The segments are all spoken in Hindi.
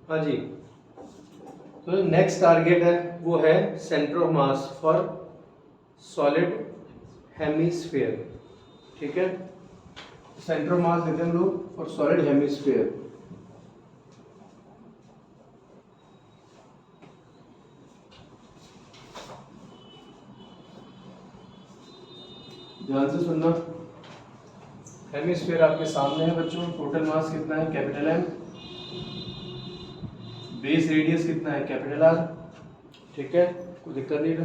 हाँ जी, तो नेक्स्ट टारगेट है वो है centre of mass for solid hemisphere. ठीक है, सेंटर ऑफ मास लेते हैं हम लोग फॉर सॉलिड हेमिस्फीयर। ध्यान से सुनना, हेमिस्फीयर आपके सामने है बच्चों। टोटल मास कितना है? Capital M. बेस रेडियस कितना है? Capital R. ठीक है, कोई दिक्कत नहीं है।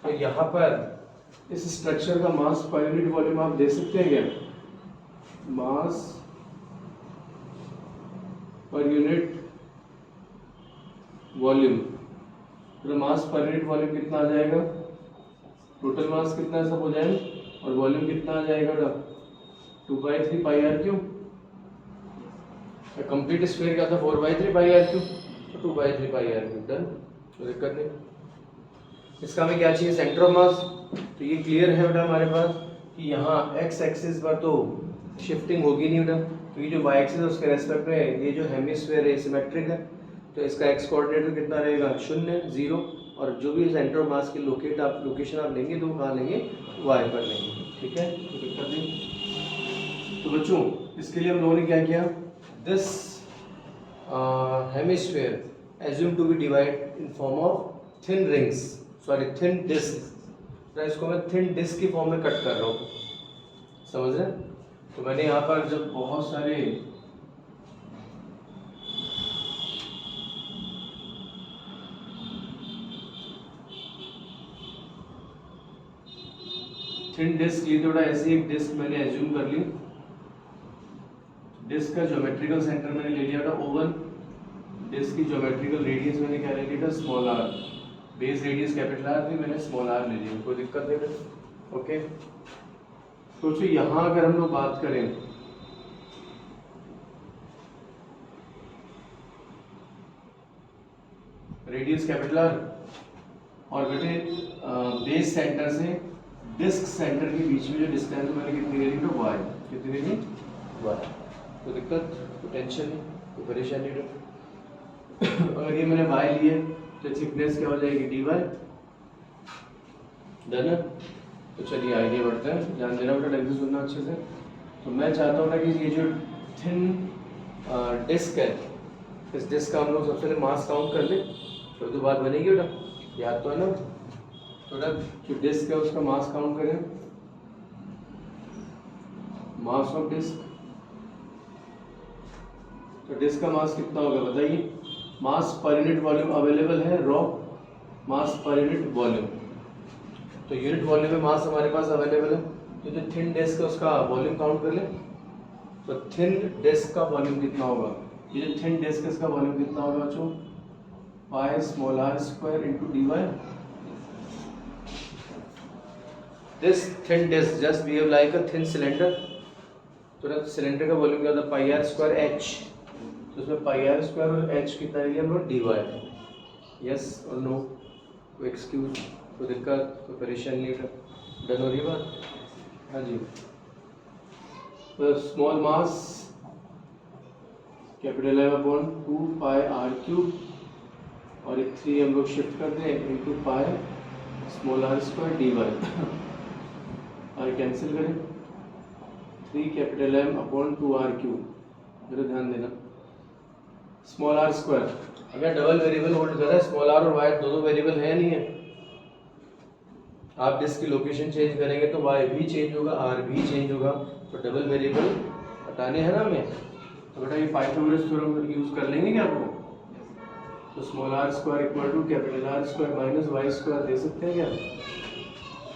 तो यहाँ पर इस स्ट्रक्चर का मास पर यूनिट वॉल्यूम आप दे सकते हैं क्या? मास पर यूनिट वॉल्यूम, तो मास पर यूनिट वॉल्यूम कितना आ जाएगा? टोटल मास कितना सब हो जाए और वॉल्यूम कितना आ जाएगा बेटा? 2/3 पाई आर क्यूब। कंप्लीट स्फीयर क्या था? 4/3 पाई आर क्यूब, तो 2/3 पाई आर क्यूब। डन, कोई दिक्कत नहीं। इसका हमें क्या चाहिए? Centre of mass. तो ये क्लियर है बेटा हमारे पास कि यहाँ एक्स एक्सिस पर तो शिफ्टिंग होगी नहीं बेटा, क्योंकि जो वाई एक्सिस है उसके रेस्पेक्ट में ये जो हेमिस्फीयर है सिमेट्रिक है, तो इसका एक्स कोऑर्डिनेट कितना रहेगा? 0 0। और जो भी सेंटर ऑफ मास की लोकेशन आप लेंगे तो वो कहाँ लेंगे? वाई पर लेंगे। ठीक है, कोई दिक्कत नहीं। तो बच्चों इसके लिए हम लोगों ने क्या किया? This hemisphere assume to be divide in form of thin rings, sorry thin disc. तो इसको मैं थिन डिस्क की फॉर्म में कट कर रहा हूँ, समझ रहे हैं? तो मैंने यहाँ पर जब बहुत सारे थिन डिस्क ली तो ऐसी एक डिस्क मैंने एज्यूम कर ली। डिस्क का ज्योमेट्रिकल सेंटर मैंने ले लिया था ओवल। डिस्क की ज्योमेट्रिकल रेडियस मैंने क्या ले लिया था? Small R. Base radius capital R थी, मैंने स्मॉल आर ले लिया, कोई दिक्कत नहीं है। ओके, सोचो यहाँ अगर हम लोग बात करें रेडियस कैपिटल आर और बेटे बेस सेंटर से डिस्क सेंटर के बीच में जो डिस्टेंस मैंने कितनी ले ली? तो वाई। कितनी ले ली? वाई। कोई दिक्कत, कोई टेंशन नहीं, कोई परेशानी नहीं। अगर ये मैंने वाई लिए तो थिकनेस क्या हो जाएगी? D Y. डन है? तो चलिए आगे बढ़ते हैं। ध्यान देना बेटा, ढंग से सुनना अच्छे से। तो मैं चाहता हूँ ना कि ये जो थिन डिस्क है, इस डिस्क का हम लोग सबसे पहले मास काउंट कर ले, तो बात बनेगी बेटा, याद तो है ना? तो जो डिस्क है उसका मास काउंट करें। मास ऑफ डिस्क, तो डिस्क का मास कितना होगा बताइए? मास पर यूनिट वॉल्यूम अवेलेबल है, रॉ मास पर यूनिट वॉल्यूम। तो यूनिट वॉल्यूम में मास हमारे पास अवेलेबल है, तो जो थिन डिस्क है उसका वॉल्यूम काउंट कर ले। तो थिन डिस्क का वॉल्यूम कितना होगा? ये जो थिन डिस्क है इसका वॉल्यूम कितना होगा बच्चों? Pi small are square into D Y. This thin disc just behave like a thin cylinder. तो सिलेंडर का वॉल्यूम क्या होता है? Pi R square H. तो उसमें पाई आर स्क्वायर और एच कितना लिया हम लोग? D Y. यस और नो? कोई एक्सक्यूज, कोई दिक्कत, कोई परेशानी नहीं है? डन हो रही बात? हाँ जी। तो small mass capital M upon 2 pi R cube और एक 3 हम लोग शिफ्ट कर दें into pi small are square D Y. और कैंसिल करें 3 capital M upon 2 R cube. जरा ध्यान देना, स्मॉल आर स्क्वायर अगर डबल वेरिएबल होल्ड कर रहा है, स्मॉल आर और वाई दोनों वेरिएबल है नहीं है। आप डिस्क की लोकेशन चेंज करेंगे तो वाई भी चेंज होगा, आर भी चेंज होगा, तो डबल वेरिएबल हटाने हैं ना हमें। तो बेटा ये पाइथागोरस थ्योरम यूज कर लेंगे क्या आपको? तो small are square equal to capital R square minus Y square दे सकते हैं क्या?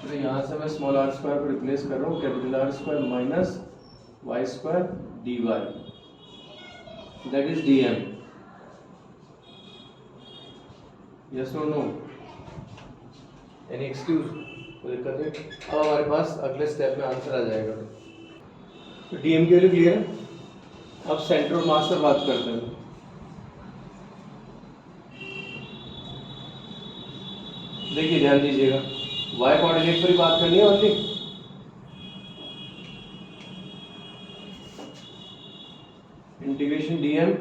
तो यहाँ से मैं स्मॉल आर स्क्वायर को रिप्लेस कर रहा हूँ capital R square minus Y square D y, that is d m. Yes और नो? Any excuse? कोई दिक्कत नहीं? अब हमारे पास अगले स्टेप में आंसर आ जाएगा। तो डी एम के लिए क्लियर है? अब सेंटर ऑफ मास पर बात करते हैं। देखिए ध्यान दीजिएगा, वाई कोऑर्डिनेट पर ही बात करनी है ओनली। इंटीग्रेशन डी एम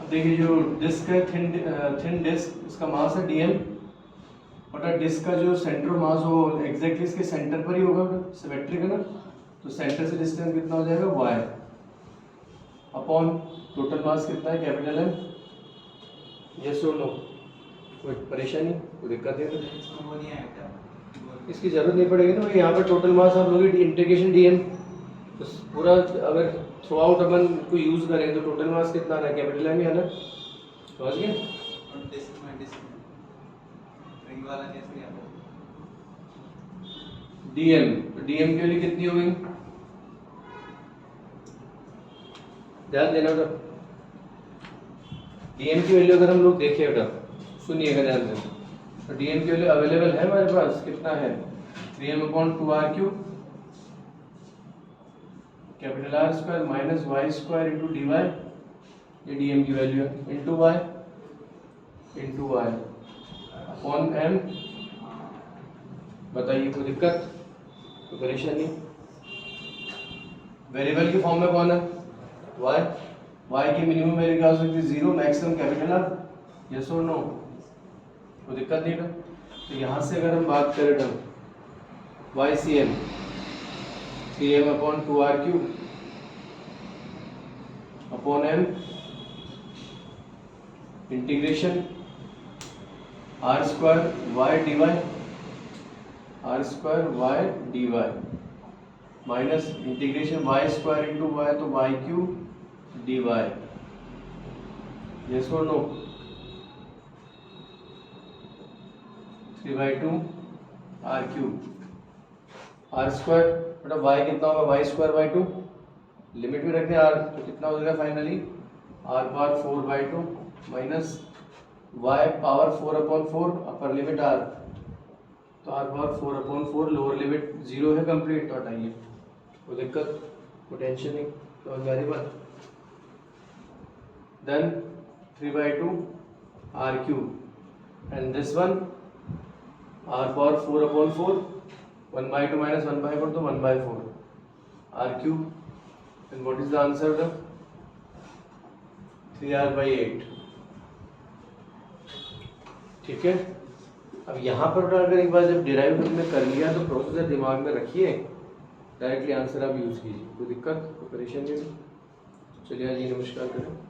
देखिए जो डिस्क है थिन डिस्क, इसका मास है dm, और डिस्क का जो सेंटर मास हो एग्जैक्टली इसके सेंटर पर ही होगा, सिमेट्रिक है ना, तो सेंटर से डिस्टेंस कितना हो जाएगा y अपॉन टोटल मास कितना है कैपिटल M। यस और नो, कोई परेशानी कोई दिक्कत है? इसकी जरूरत नहीं पड़ेगी ना, यहाँ पर टोटल मास आप लोग इंटीग्रेशन dm, तो पूरा अगर थ्रू आउट अपन को यूज करें तो टोटल मास कितना आ रहा है कैपिटल M ही आना, समझ गए? dm, तो dm के लिए कितनी होगी, ध्यान देना बेटा। dm की वैल्यू अगर हम लोग देखें बेटा, सुनिएगा ध्यान से, तो dm की वैल्यू अवेलेबल है हमारे पास, कितना है 3m/2r³ capital R square minus Y square into dy, ये dm की वैल्यू है, इंटू y अपॉन m। बताइए कोई दिक्कत, कोई परेशानी? वेरिएबल की फॉर्म में कौन है y, y की मिनिमम वैल्यू क्या हो सकती है 0, मैक्सिमम कैपिटल R, यस और नो, कोई दिक्कत नहीं है। तो यहाँ से अगर हम बात करें तो YCM 3m/2r³ upon m integration r square y dy minus integration y square into y, तो y³ dy, यस और नो, 3/2 r³, r स्क्वायर मतलब y कितना होगा y स्क्वायर बाई 2, लिमिट में रखते हैं r, तो कितना हो जाएगा finally r power 4/2 minus y power 4/4 upper limit r, तो r पावर 4/4 लोअर लिमिट 0 है कंप्लीट, तो हटाइए, कोई दिक्कत कोई टेंशन नहीं, तो समझ आ रही बात। Then 3/2 r³ and this one r power 4/4, 1/2 minus 1/4 तो 1/4 r³, and what is the answer बेटा 3r/8, ठीक है। अब यहाँ पर अगर एक बार जब डिराइव तुमने कर लिया तो प्रोसीजर दिमाग में रखिए, डायरेक्टली आंसर आप यूज कीजिए, कोई दिक्कत कोई परेशानी नहीं। चलिए जी नमस्कार करें।